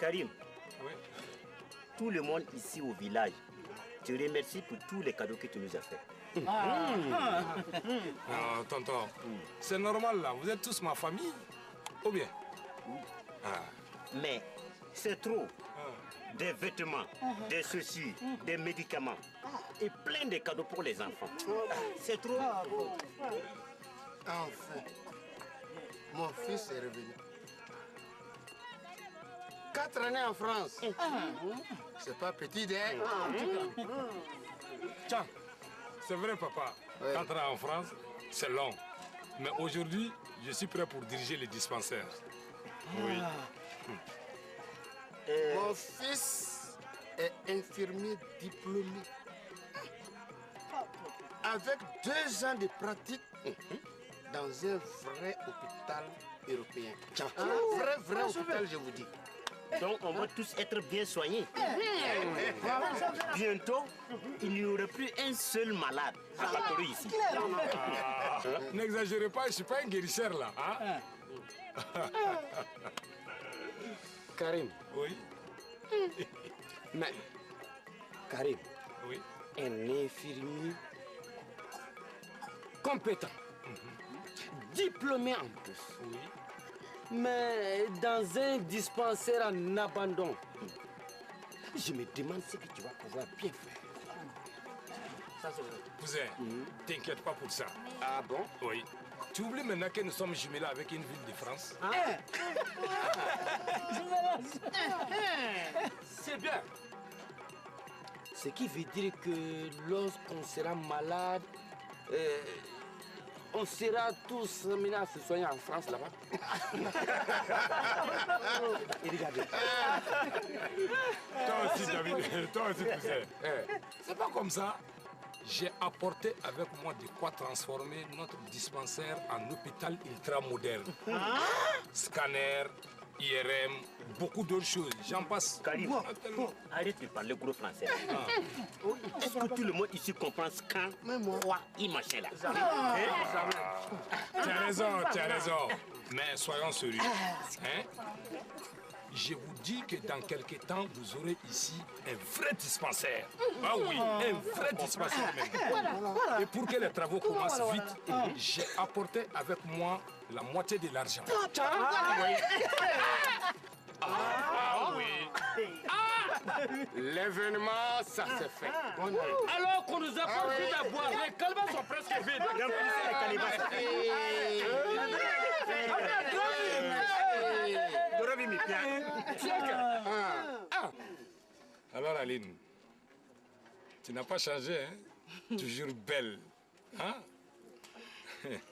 Karim, Oui. tout le monde ici au village te remercie pour tous les cadeaux que tu nous as fait. Non, tonton, c'est normal là, vous êtes tous ma famille. Ou bien? Mais c'est trop. Des vêtements, des chaussures, des médicaments et plein de cadeaux pour les enfants. C'est trop. Enfin, mon fils est revenu. 4 années en France. C'est pas petit, hein? Tiens, c'est vrai papa, Ouais. 4 ans en France, c'est long. Mais aujourd'hui, je suis prêt pour diriger les dispensaires. Oui. Mon fils est infirmier diplômé. Avec 2 ans de pratique dans un vrai hôpital européen. Un vrai hôpital, je vous dis. Donc on va tous être bien soignés. Bientôt, il n'y aura plus un seul malade à Bakoro ici. N'exagérez pas, je ne suis pas un guérisseur là. Hein? Karim, Oui, mais Karim, oui. un infirmier compétent, diplômé en plus. Oui. Mais dans un dispensaire en abandon, je me demande ce que tu vas pouvoir bien faire. Cousin, t'inquiète pas pour ça. Ah bon? Oui. Tu oublies maintenant que nous sommes jumelés avec une ville de France? C'est bien. Ce qui veut dire que lorsqu'on sera malade, on sera tous menés à se soigner en France là-bas. Et regardez. Toi aussi, David, toi aussi, cousin. C'est pas comme ça. J'ai apporté avec moi de quoi transformer notre dispensaire en hôpital ultra-moderne. Scanner, IRM, beaucoup d'autres choses. J'en passe. Karim, arrête de parler gros français. Est-ce que tout le monde ici comprend scan, quoi, machin là? Tu as raison. Mais soyons sérieux. Hein? Je vous dis que dans quelques temps, vous aurez ici un vrai dispensaire. Ah oui, un vrai dispensaire même. Et pour que les travaux commencent vite, j'ai apporté avec moi la moitié de l'argent. Ah oui. L'événement, ça s'est fait. Alors qu'on nous apporte à boire, les calebasses sont presque vides. Alors Aline, tu n'as pas changé, hein? Toujours belle. Hein?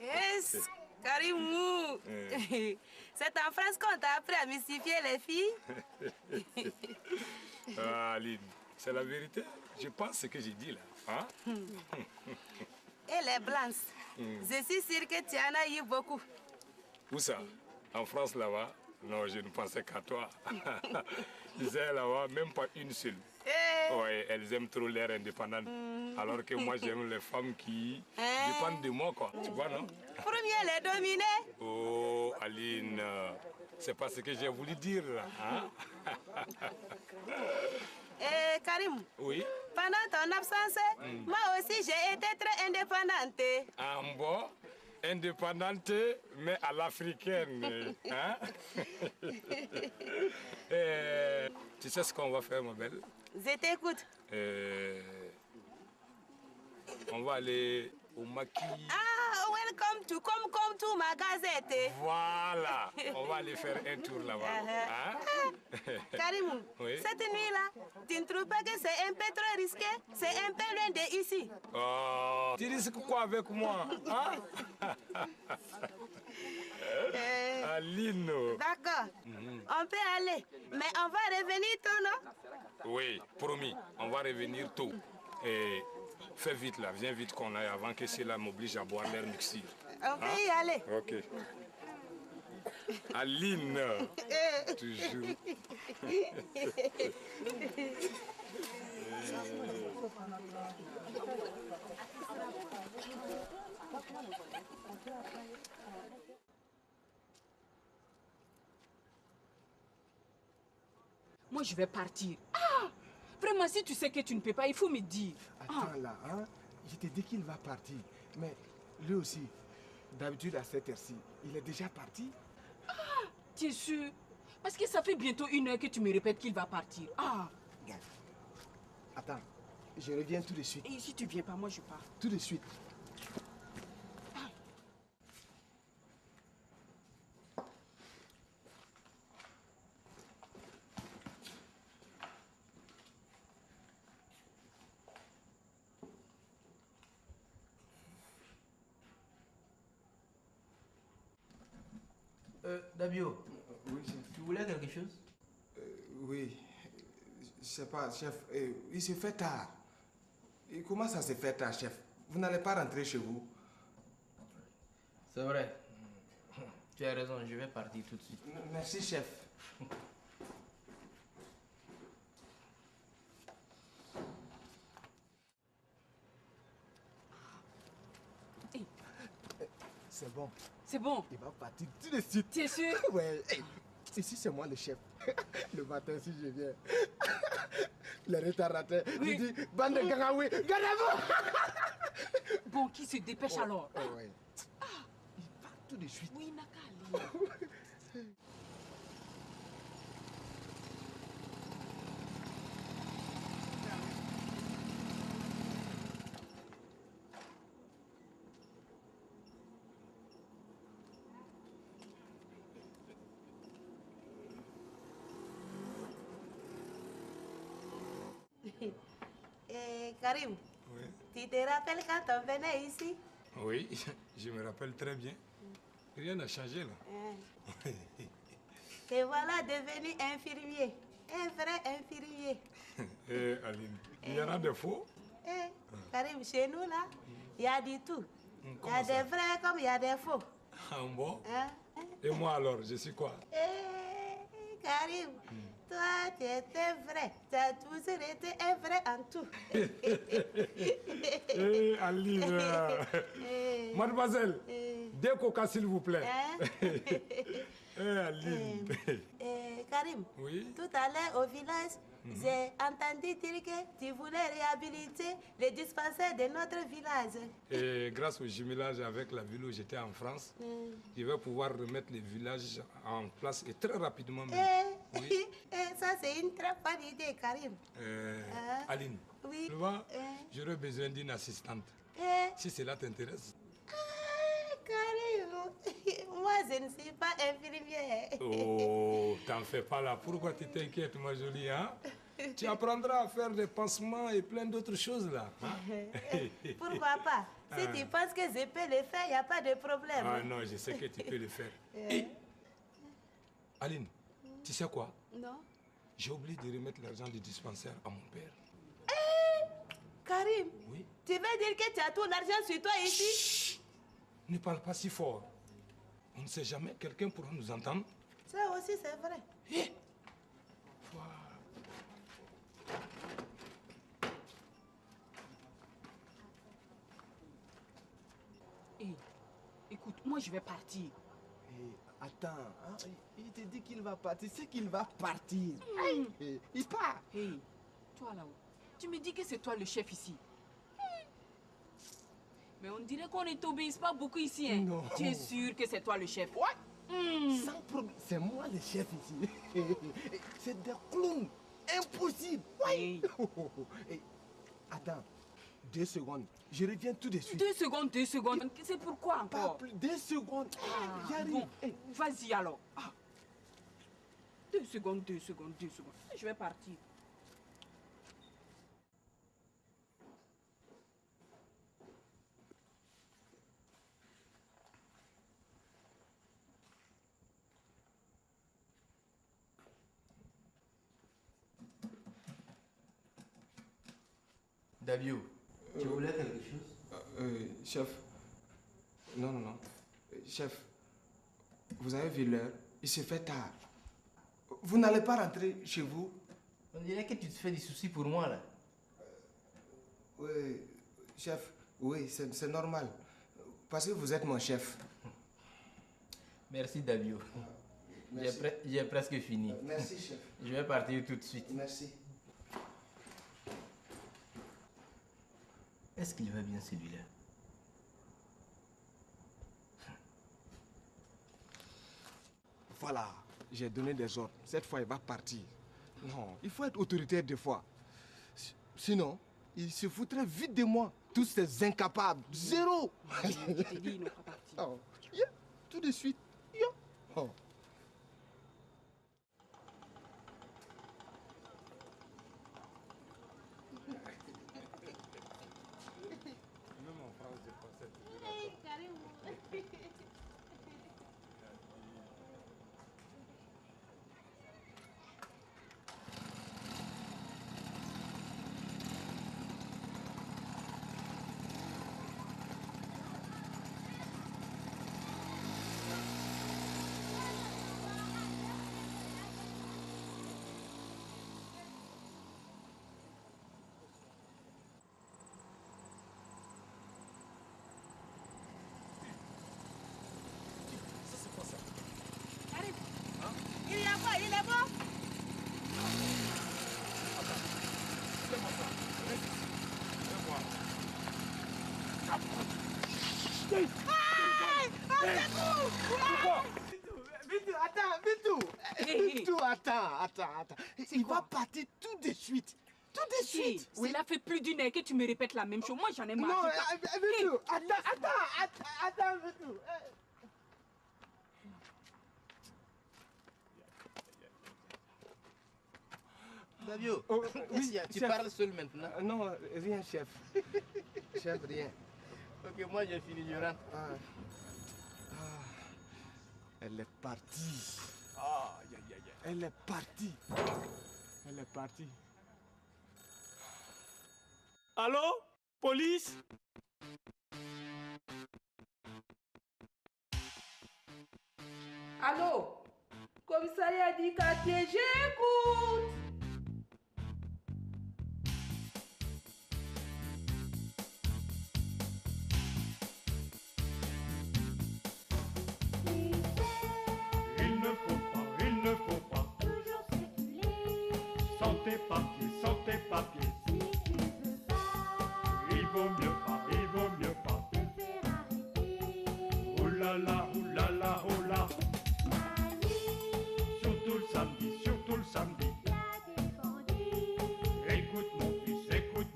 Yes, Karimou. C'est en France qu'on t'a appris à mystifier les filles. Ah, Aline, c'est la vérité. Je pense ce que j'ai dit là. Hein? Et les blanches. Je suis sûre que tu en as eu beaucoup. Où ça? En France là-bas? Non, je ne pensais qu'à toi. Ils aiment là-bas, même pas une seule. Ouais, elles aiment trop l'air indépendante. Alors que moi, j'aime les femmes qui dépendent de moi, quoi. Tu vois, non? Pour mieux les dominer. Oh, Aline, c'est pas ce que j'ai voulu dire, là. Hein? Karim, Oui? pendant ton absence, moi aussi j'ai été très indépendante. En bon, indépendante, mais à l'africaine. Hein? Tu sais ce qu'on va faire, ma belle? Je t'écoute. On va aller au maquis. Ah, welcome to Comme to ma gazette. Voilà, on va aller faire un tour là-bas. Hein? Karim, Oui? cette nuit-là, tu ne trouves pas que c'est un peu trop risqué? C'est un peu loin d'ici. Oh, tu risques quoi avec moi? Hein? Aline. D'accord, on peut aller, mais on va revenir tôt, non? Oui, promis, on va revenir tôt. Et fais vite là, viens vite qu'on aille avant que cela m'oblige à boire l'air mixture. On peut y aller. Ok. Aline, toujours. moi je vais partir. Ah! Vraiment, si tu sais que tu ne peux pas, il faut me dire. Attends là, hein? Je t'ai dit qu'il va partir. Mais lui aussi, d'habitude à cette heure-ci, il est déjà parti. Tu es sûr? Parce que ça fait bientôt 1 heure que tu me répètes qu'il va partir. Ah! Attends, je reviens tout de suite. Et si tu viens pas, moi je pars. Tout de suite. Dabio, Oui, chef. tu voulais quelque chose? Oui. Je sais pas, chef. Il se fait tard. Et comment ça se fait tard, chef? Vous n'allez pas rentrer chez vous? C'est vrai. Tu as raison, je vais partir tout de suite. Merci, chef. C'est bon. C'est bon. Il va partir tout de suite. Tu es sûr? Ouais. Ici, c'est moi le chef. Le matin, si je viens, le retardateur, Oui. il dit, bande de gangaoui, gardez-vous! Bon, qui se dépêche alors? Ouais. Il part tout de suite. Oui, Nakali. Karim, Oui. tu te rappelles quand on venait ici? Oui, je me rappelle très bien. Rien n'a changé là. Te voilà devenu infirmier. Un vrai infirmier. Aline, il y en a des faux? Karim, chez nous là, il y a du tout. Il y Comment a ça? des vrais comme il y a des faux. Ah bon? Hein? Et moi alors, je suis quoi? Karim, toi tu étais vrai. Tu as toujours été un vrai en tout. Aline, mademoiselle, deux coca s'il vous plaît. Aline. Karim, Oui? tout à l'heure au village, j'ai entendu dire que tu voulais réhabiliter les dispensaires de notre village. Et grâce au jumelage avec la ville où j'étais en France, je vais pouvoir remettre les villages en place et très rapidement même. Oui. Ça, c'est une très bonne idée, Karim. Aline, Oui. tu vois, j'aurais besoin d'une assistante. Si cela t'intéresse. Karim, moi, je ne suis pas infirmière. Oh, t'en fais pas là. Pourquoi tu t'inquiètes, ma jolie, hein? Tu apprendras à faire des pansements et plein d'autres choses là. Hein? Pourquoi pas? Si tu penses que je peux le faire, il n'y a pas de problème. Ah non, je sais que tu peux le faire. Aline, tu sais quoi? Non? J'ai oublié de remettre l'argent du dispensaire à mon père. Karim, Oui? tu veux dire que tu as tout l'argent sur toi ici? Ne parle pas si fort. On ne sait jamais, quelqu'un pourra nous entendre. Ça aussi, c'est vrai. Hé, écoute, moi je vais partir. Attends, hein, il te dit qu'il va partir. C'est qu'il va partir. Il part. Hé, toi là-haut, tu me dis que c'est toi le chef ici. Mais on dirait qu'on ne t'obéisse pas beaucoup ici, hein? Non. Tu es sûr que c'est toi le chef? Sans problème. C'est moi le chef ici. C'est des clowns. Impossible. Hey. Et, attends, 2 secondes. Je reviens tout de suite. 2 secondes, 2 secondes. C'est pourquoi Pas encore? plus. 2 secondes. J'arrive. Bon, vas-y alors. 2 secondes, 2 secondes, 2 secondes. Je vais partir. Dabio, tu voulais quelque chose? Chef. Non. Chef, vous avez vu l'heure. Il se fait tard. Vous n'allez pas rentrer chez vous? On dirait que tu te fais des soucis pour moi là. Oui, chef. Oui, c'est normal. Parce que vous êtes mon chef. Merci Dabio. Merci. J'ai presque fini. Merci, chef. Je vais partir tout de suite. Merci. Est-ce qu'il va bien celui-là? Voilà, j'ai donné des ordres. Cette fois, il va partir. Non, il faut être autoritaire des fois. Sinon, il se foutrait vite de moi. Tous ces incapables. Zéro. Je t'ai dit, il ne va pas partir. Oh, yeah, tout de suite. Yeah. Oh. Il y a quoi? Il est mort? Bintou, attends. Il va partir tout de suite. Tout de suite. Cela fait plus d'une heure que tu me répètes la même chose. Moi, j'en ai marre. Non, Bintou, attends, Bintou. Fabio, Oui, tu chef. parles seul maintenant? Non, rien, chef. Chef, rien. Ok, moi j'ai fini, je rentre. Elle est partie. Aïe, aïe, aïe. Elle est partie. Elle est partie. Allô? Police? Allô? Commissariat du quartier, j'écoute. Il ne faut pas toujours circuler sans tes papiers. Si tu veux pas, il vaut mieux pas te faire arrêter. Oh là là, oh là. Surtout le samedi, y a des bandits. Écoute mon fils, n'hésite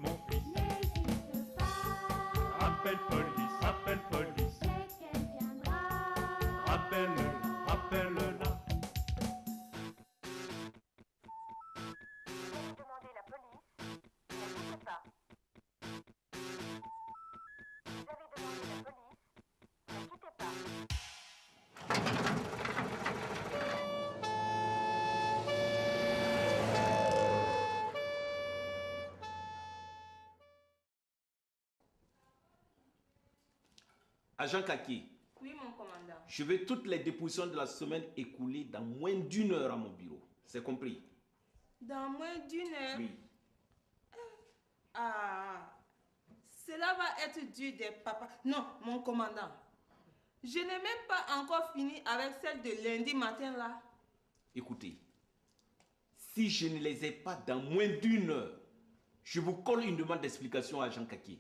pas. Appelle police, c'est qu'elle viendra. Rappelle-la. Demandez la police, n'écoutez pas. Vous avez demandé la police, ne quittez pas. Agent Kaki, Oui, mon commandant. je veux toutes les dépositions de la semaine écoulées dans moins d'une heure à mon bureau. C'est compris? Dans moins d'une heure. Oui. Ah, cela va être dur des papas. Non, mon commandant. Je n'ai même pas encore fini avec celle de lundi matin là. Écoutez, si je ne les ai pas dans moins d'une heure, je vous colle une demande d'explication à Agent Kaki.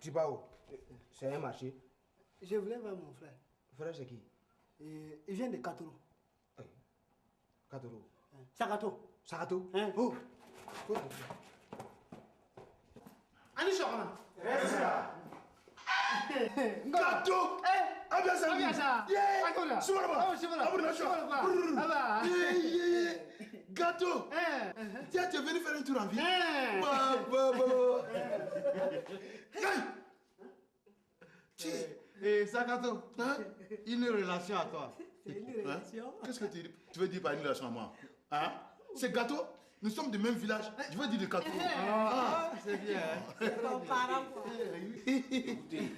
Tu vas où? C'est un marché. Je voulais voir mon frère. Frère, c'est qui? Il vient de Katoro. Katoro. Sakato. Sakato? Hein? Oh! Allez, Chorana. Reste là! Gato! Abiasa! Yeah! Soumara! Gâteau! Tiens, tu es venu faire un tour en ville? Sakato, une relation à toi. C'est une relation. Qu'est-ce que tu veux dire par une relation à moi? Hein? C'est Gâteau? Nous sommes du même village. Je veux dire de Gâteau. C'est bien. C'est ton parent. Écoutez,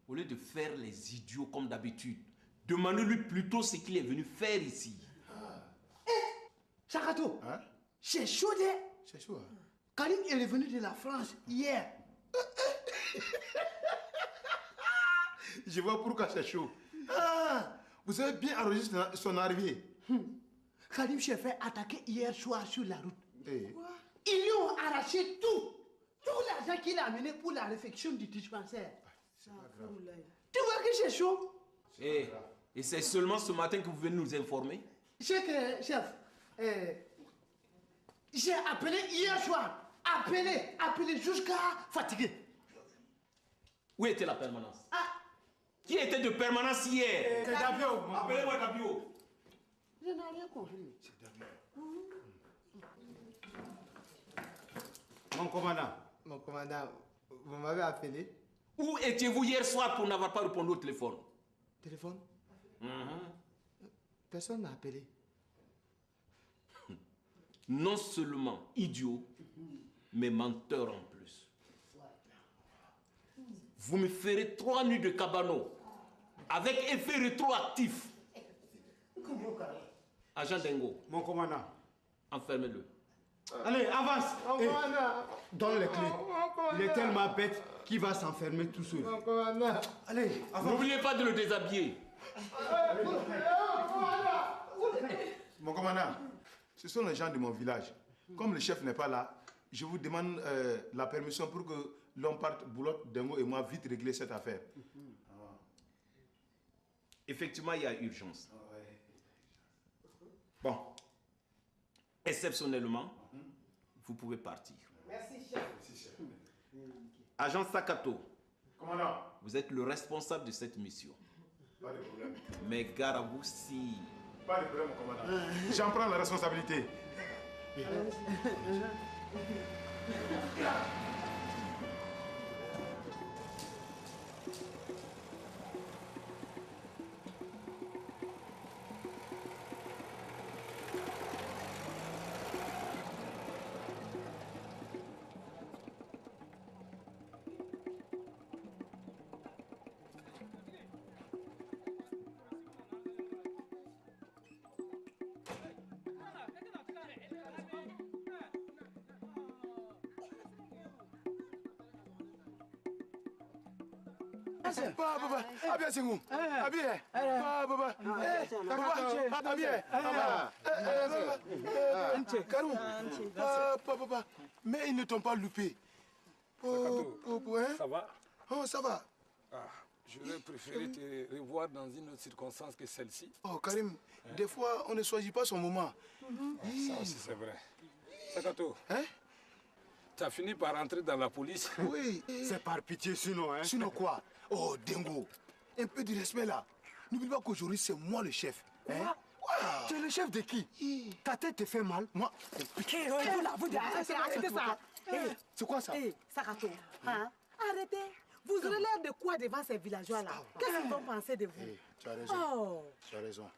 au lieu de faire les idiots comme d'habitude, demandez-lui plutôt ce qu'il est venu faire ici. Sakato, Hein? c'est chaud, hein? C'est chaud. Karim est revenu de la France hier. Je vois pourquoi c'est chaud. Ah, vous avez bien enregistré son arrivée. Karim s'est fait attaquer hier soir sur la route. Eh. Ils lui ont arraché tout l'argent qu'il a amené pour la réfection du dispensaire. C'est pas grave. Tu vois que c'est chaud? Et c'est seulement ce matin que vous venez nous informer? C'est que, chef, j'ai appelé hier soir. Appelé jusqu'à fatigué. Où était la permanence? Qui était de permanence hier? C'est Davio. Appelez-moi Davio. Je n'ai rien compris. Mon commandant, vous m'avez appelé? Où étiez-vous hier soir pour n'avoir pas répondu au téléphone? Téléphone? Personne n'a appelé. Non seulement idiot, mais menteur en plus. Vous me ferez 3 nuits de cabano avec effet rétroactif. Agent Dengo. Mon commandant. Enfermez-le. Allez, avance. Mon commandant. Donne les clés. Il est tellement bête qu'il va s'enfermer tout seul. Mon commandant. Allez, avance. N'oubliez pas de le déshabiller. Mon commandant, ce sont les gens de mon village. Comme le chef n'est pas là, je vous demande la permission pour que l'on parte, Boulotte, Dengo et moi, vite régler cette affaire. Effectivement, il y a urgence. Bon. Exceptionnellement, vous pouvez partir. Merci, chef. Agent Sakato. Commandant. Vous êtes le responsable de cette mission. Pas de problème. Mais gare à vous si... Pas de problème, mon commandant. J'en prends la responsabilité. Papa, abia singu. Abia. Papa. Abia. Karou. Papa. Mais ils ne t'ont pas loupé. Ça va? Oh, ça va. J'aurais préféré te revoir dans une autre circonstance que celle-ci. Oh, Karim, des fois, on ne choisit pas son moment. Ça aussi, c'est vrai. Sakato, hein? Tu as fini par entrer dans la police? Oui. C'est par pitié sinon, hein? Sinon quoi? Oh, Dengo, un peu de respect là. N'oublie pas qu'aujourd'hui, c'est moi le chef. Quoi? Tu es le chef de qui? Ta tête te fait mal? Moi. Arrêtez ça. C'est quoi ça? Sakato, arrêtez. Vous aurez l'air de quoi devant ces villageois-là? Qu'est-ce qu'ils vont penser de vous? Tu as raison. Oh. Tu as raison.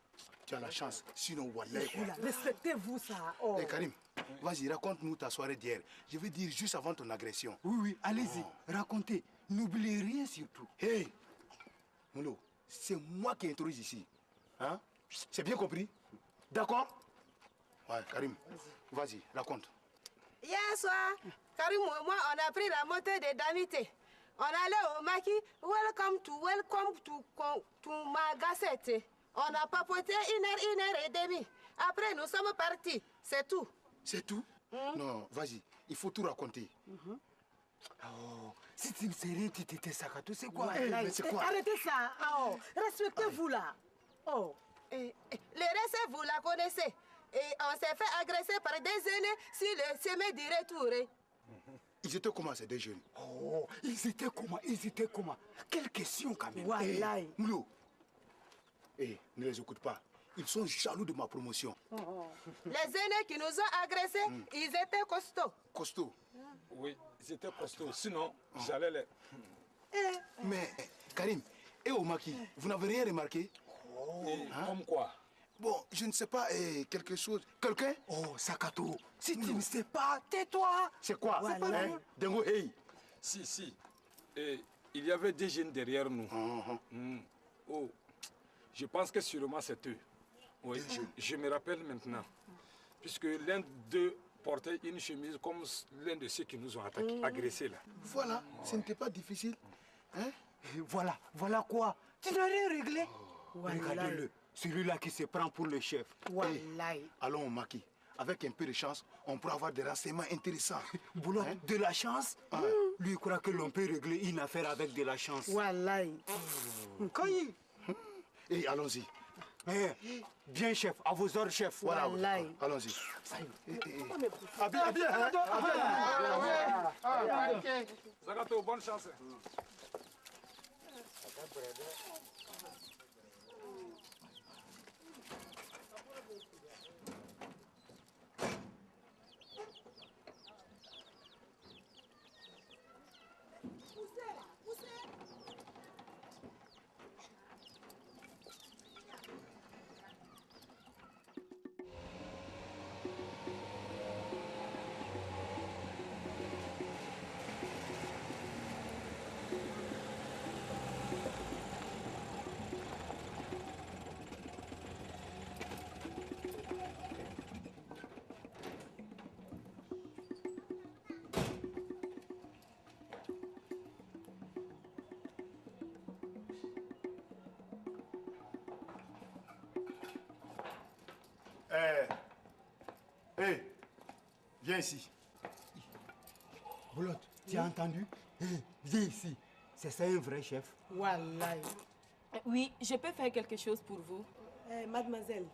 Tu as la chance. Sinon, Wallah. Respectez-vous ça. Oh. Hey, Karim, vas-y, raconte-nous ta soirée d'hier. Je veux dire juste avant ton agression. Oui, allez-y, racontez. N'oubliez rien surtout. Hey, Moulo, c'est moi qui introduis ici. Hein? C'est bien compris? D'accord? Ouais, Karim, vas-y, raconte. Hier soir, Karim et moi, on a pris la moto de Damité. On allait au maquis, welcome to Magasete. On a papoté 1h et demie. Après, nous sommes partis. C'est tout. C'est tout? Non, vas-y, il faut tout raconter. Oh, si tu ne sais rien, tu t'étais Sakato, c'est quoi? Ouais, c'est quoi? Arrêtez ça. Oh. Respectez-vous là. Oh. Le reste, vous la connaissez. Et on s'est fait agresser par des aînés sur le chemin du retour. Ils étaient comment ces deux jeunes? Oh, ils étaient comment? Quelle question quand même. Voilà. Moulo, ne les écoute pas. Ils sont jaloux de ma promotion. Les aînés qui nous ont agressés, ils étaient costauds. Costauds? Oui, ils étaient costauds. Sinon, j'allais les... Mais, Karim, et au maquis, vous n'avez rien remarqué? Comme quoi? Bon, je ne sais pas, quelque chose. Quelqu'un? Oh, Sakato, si tu ne sais pas, tais-toi. C'est quoi? Voilà. Dengo, hey. Si. Et il y avait des jeunes derrière nous. Oh, je pense que sûrement c'est eux. Oui, je me rappelle maintenant. Puisque l'un d'eux porter une chemise comme l'un de ceux qui nous ont agressés là. Voilà, ce n'était pas difficile. Hein? Voilà, voilà quoi. Tu n'as rien réglé. Regardez-le, celui-là qui se prend pour le chef. Hey, allons au maquis. Avec un peu de chance, on pourra avoir des renseignements intéressants. Boulot, de la chance? Lui croit que l'on peut régler une affaire avec de la chance. Wallahi. Et allons-y. Bien, chef, à vos ordres, chef. Voilà, allons-y. Zagato, bonne chance. Viens ici. Boulotte, tu as entendu? Viens ici. C'est ça un vrai chef? Wallahi. Oui, je peux faire quelque chose pour vous. Mademoiselle,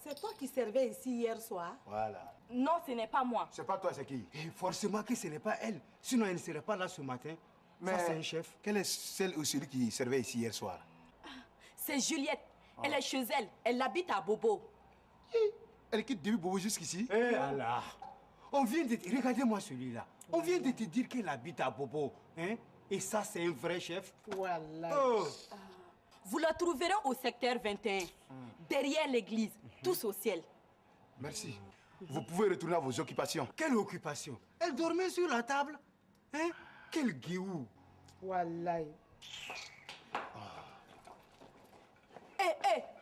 c'est toi qui servais ici hier soir? Voilà. Non, ce n'est pas moi. C'est pas toi, c'est qui? Forcément que ce n'est pas elle. Sinon, elle ne serait pas là ce matin. Mais ça, c'est un chef. Quelle est celle ou celui qui servait ici hier soir? C'est Juliette. Elle est chez elle. Elle habite à Bobo. Elle quitte depuis Bobo jusqu'ici? Eh Allah! On vient de te... Regardez-moi celui-là. On vient de te dire qu'elle habite à Bobo. Hein? Et ça, c'est un vrai chef. Voilà. Oh. Vous la trouverez au secteur 21, derrière l'église, tous au ciel. Merci. Vous pouvez retourner à vos occupations. Quelle occupation? Elle dormait sur la table. Hein? Quel guéou. Wallahi.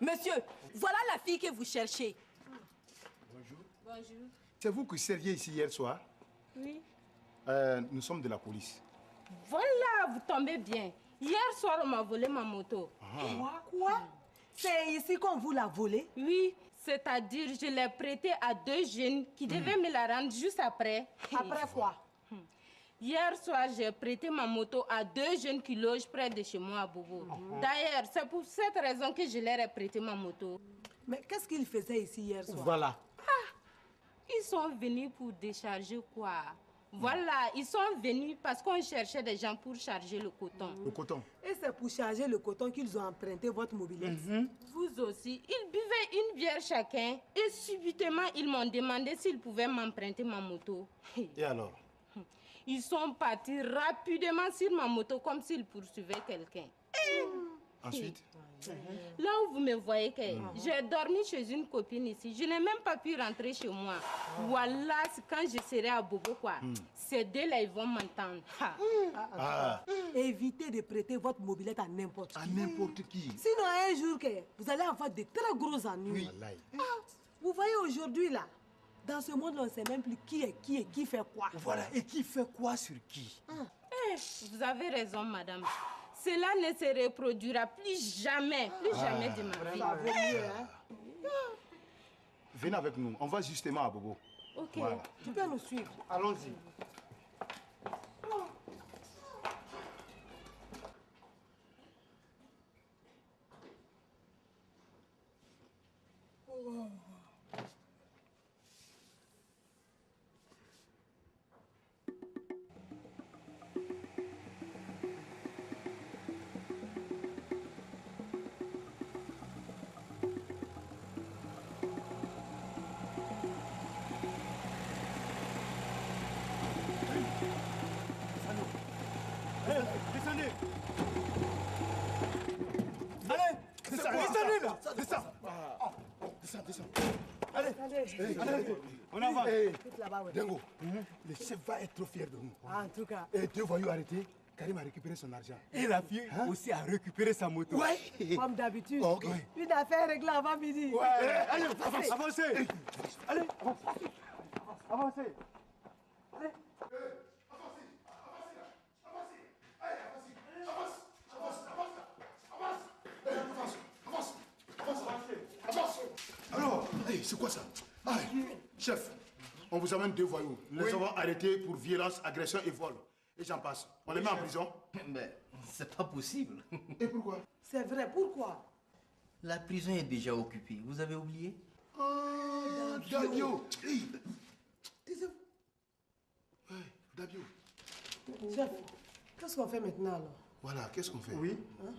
Monsieur, voilà la fille que vous cherchez. Bonjour. Bonjour. C'est vous qui serviez ici hier soir? Oui. Nous sommes de la police. Voilà, vous tombez bien. Hier soir, on m'a volé ma moto. Quoi? C'est ici qu'on vous l'a volée? Oui, c'est-à-dire je l'ai prêtée à deux jeunes qui devaient me la rendre juste après. Après quoi? Hier soir, j'ai prêté ma moto à deux jeunes qui logent près de chez moi à Bobo. D'ailleurs, c'est pour cette raison que je leur ai prêté ma moto. Mais qu'est-ce qu'ils faisaient ici hier soir? Voilà. Ils sont venus pour décharger quoi? Voilà, ils sont venus parce qu'on cherchait des gens pour charger le coton. Le coton? Et c'est pour charger le coton qu'ils ont emprunté votre mobilette. Vous aussi, ils buvaient une bière chacun et subitement, ils m'ont demandé s'ils pouvaient m'emprunter ma moto. Et alors? Ils sont partis rapidement sur ma moto comme s'ils poursuivaient quelqu'un. Ensuite? Là où vous me voyez, j'ai dormi chez une copine ici. Je n'ai même pas pu rentrer chez moi. Voilà, quand je serai à Bobo, quoi. Ces deux-là, ils vont m'entendre. Évitez de prêter votre mobilette à n'importe qui. À n'importe qui? Sinon, un jour, vous allez avoir de très gros ennuis. Oui. Vous voyez aujourd'hui, là, dans ce monde, on ne sait même plus qui est qui et qui fait quoi. Voilà, et qui fait quoi sur qui? Vous avez raison, madame. Cela ne se reproduira plus jamais de ma vie. Venez avec nous, on va justement à Bobo. Ok. Voilà. Tu peux nous suivre. Allons-y. Descendez. Allez, descendez là. Descends. Allez, on avance. Là-bas, ouais. Dengo, le chef va être trop fier de nous. En tout cas. Et deux voyous arrêtés, Karim a récupéré son argent. Et la fille aussi a récupéré sa moto. Ouais. Comme d'habitude. Ok. Une affaire réglée avant midi. Allez, avancez. Allez, Avancez. Allez. Alors, hey, c'est quoi ça? Ah, chef, on vous amène 2 voyous. Nous les avons arrêtés pour violence, agression et vol. Et j'en passe. On les met en prison? Mais c'est pas possible. Et pourquoi? C'est vrai, pourquoi? La prison est déjà occupée. Vous avez oublié? Oh, Dabio. Hey. Dabio. Chef, qu'est-ce qu'on fait maintenant alors? Voilà, qu'est-ce qu'on fait? Oui. Hein?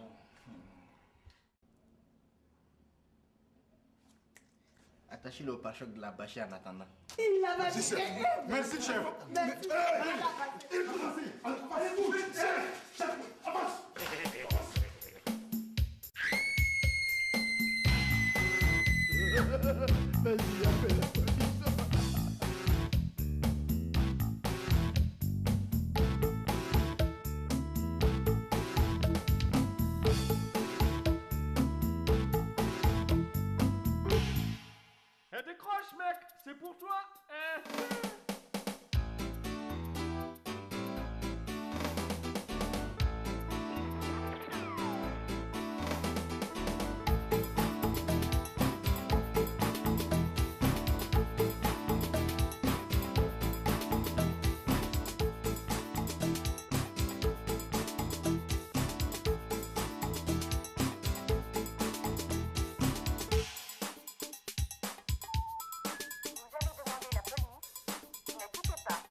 Attachez-le au pare-choc de la bâchée en attendant. Il l'a Merci, chef. Merci, chef. Merci. Allez-vous, chef, avance. Vas-y, appelle la police. Décroche, mec, c'est pour toi.